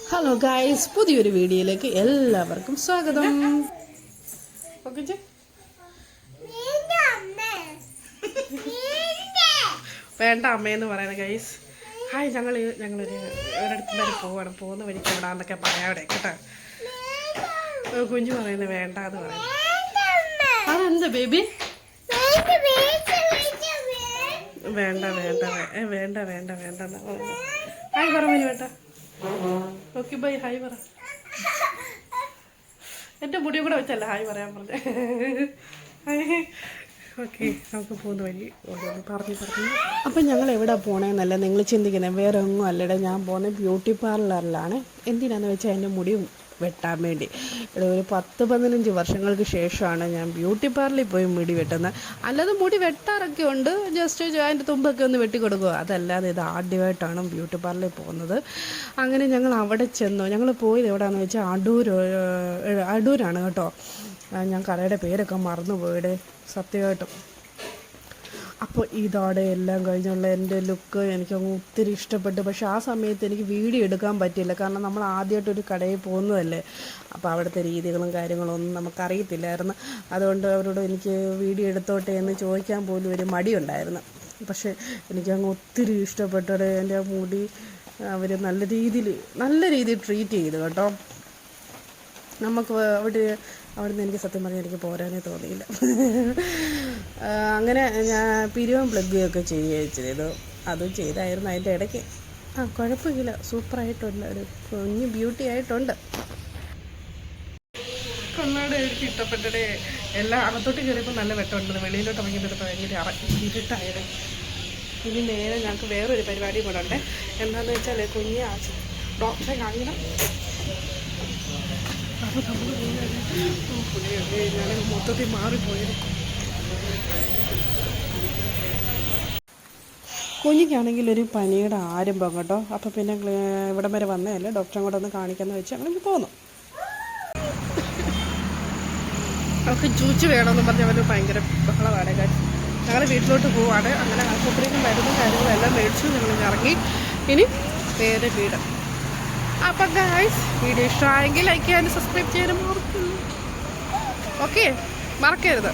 Hello guys, പുതിയൊരു വീഡിയോയിലേക്ക് എല്ലാവർക്കും സ്വാഗതം. വേണ്ട അമ്മയെന്ന് പറയുന്നത് ഗൈസ്. ഹായ്, ഞങ്ങളൊരു ഒരിടത്ത് വരെ പോകുന്ന വഴിക്ക് എവിടാന്നൊക്കെ പറയാം അവിടെ കേട്ടോ. കുഞ്ഞു പറയുന്നത് വേണ്ട എന്ന് പറയുന്നത്. അതെന്താ ബേബി? വേണ്ട വേണ്ട വേണ്ട വേണ്ട വേണ്ട എന്നാ പറയുന്നത്. ഹായ് പറ മോന്, വേണ്ട. ഓക്കെ ബൈ, ഹായ് പറ. എൻ്റെ മുടി കൂടെ വെച്ചല്ല ഹായ് പറയാൻ പറഞ്ഞേ. ഓക്കെ, നമുക്ക് പോകുന്ന വഴി പറഞ്ഞു. അപ്പം ഞങ്ങൾ എവിടെ പോകണമെന്നല്ല നിങ്ങൾ ചിന്തിക്കുന്നത്, വേറെ ഒന്നും അല്ലടെ. ഞാൻ പോകുന്നത് ബ്യൂട്ടി പാർലറിലാണ്. എന്തിനാന്ന് വെച്ചാൽ എൻ്റെ മുടി വെട്ടാൻ വേണ്ടി. ഇവിടെ ഒരു 10-15 വർഷങ്ങൾക്ക് ശേഷമാണ് ഞാൻ ബ്യൂട്ടി പാർലറിൽ പോയി മുടി വെട്ടുന്നത്. അല്ലാതെ മുടി വെട്ടാറൊക്കെ ഉണ്ട്, ജസ്റ്റ് അതിൻ്റെ തുമ്പൊക്കെ ഒന്ന് വെട്ടിക്കൊടുക്കുക. അതല്ലാതെ ഇത് ആദ്യമായിട്ടാണ് ബ്യൂട്ടി പാർലറിൽ പോകുന്നത്. അങ്ങനെ ഞങ്ങൾ അവിടെ ചെന്നു. ഞങ്ങൾ പോയത് എവിടെയാണെന്ന് വെച്ചാൽ അടൂരാണ് കേട്ടോ. ഞാൻ കടയുടെ പേരൊക്കെ മറന്നുപോയിടെ, സത്യമായിട്ടും. അപ്പോൾ ഇതോടെ എല്ലാം കഴിഞ്ഞുള്ള എൻ്റെ ലുക്ക് എനിക്കങ്ങ് ഒത്തിരി ഇഷ്ടപ്പെട്ടു. പക്ഷേ ആ സമയത്ത് എനിക്ക് വീഡിയോ എടുക്കാൻ പറ്റിയില്ല, കാരണം നമ്മൾ ആദ്യമായിട്ടൊരു കടയിൽ പോകുന്നതല്ലേ. അപ്പോൾ അവിടുത്തെ രീതികളും കാര്യങ്ങളും ഒന്നും നമുക്കറിയത്തില്ലായിരുന്നു. അതുകൊണ്ട് അവരോട് എനിക്ക് വീഡിയോ എടുത്തോട്ടെ എന്ന് ചോദിക്കാൻ പോലും ഒരു മടിയുണ്ടായിരുന്നു. പക്ഷേ എനിക്കങ്ങ് ഒത്തിരി ഇഷ്ടപ്പെട്ടത് എൻ്റെ മുടി അവർ നല്ല രീതിയിൽ ട്രീറ്റ് ചെയ്തു കേട്ടോ. നമുക്ക് അവിടുന്ന് എനിക്ക് സത്യം പറഞ്ഞാൽ എനിക്ക് പോരാനേ തോന്നിയില്ല. അങ്ങനെ ഞാൻ പിരിവും പ്ലഗുമൊക്കെ ചെയ്തു. അതും ചെയ്തായിരുന്നു അതിൻ്റെ ഇടയ്ക്ക്. കുഴപ്പമില്ല, സൂപ്പറായിട്ടുണ്ട്, ഒരു കുഞ്ഞ് ബ്യൂട്ടി ആയിട്ടുണ്ട്. കണ്ണാട് എനിക്ക് ഇഷ്ടപ്പെട്ടത് എല്ലാം. അകത്തോട്ട് കയറിയപ്പോൾ നല്ല വെട്ടമുണ്ട്, വെളിയിലോട്ട് ഇറങ്ങിയപ്പോൾ ഭയങ്കര ഇരുട്ടായത്. ഇനി നേരെ ഞങ്ങൾക്ക് വേറൊരു പരിപാടിയും കൂടെ ഉണ്ട്. എന്താണെന്ന് വെച്ചാൽ കുഞ്ഞ് ഡോക്ടറെ കാണിക്കണം. അപ്പോൾ നമ്മൾ ഞാൻ മൊത്തത്തിൽ മാറിപ്പോയത്. കുഞ്ഞിക്കാണെങ്കിൽ ഒരു പനിയുടെ ആരംഭം കേട്ടോ. അപ്പോൾ പിന്നെ ഇവിടം വരെ വന്നതല്ലേ, ഡോക്ടറെ കൂടെ ഒന്ന് കാണിക്കാമെന്ന് വെച്ച് അങ്ങനെ പോന്നു. അവർക്ക് ജ്യൂസ് വേണമെന്ന് പറഞ്ഞ് അവർ ഭയങ്കര ബഹളമാണ് കാര്യം. ഞങ്ങൾ വീട്ടിലോട്ട് പോവാണ്. അങ്ങനെ ആശുപത്രിയിൽ മരുന്നും കാര്യങ്ങളും എല്ലാം മേടിച്ചു ഞങ്ങൾ ഇറങ്ങി. ഇനി നേരെ വീട്. അപ്പം ഗൈസ്, വീഡിയോ ഇഷ്ടമായെങ്കിൽ ലൈക്ക് ചെയ്യാനും സബ്സ്ക്രൈബ് ചെയ്യാനും മറക്കരുത്.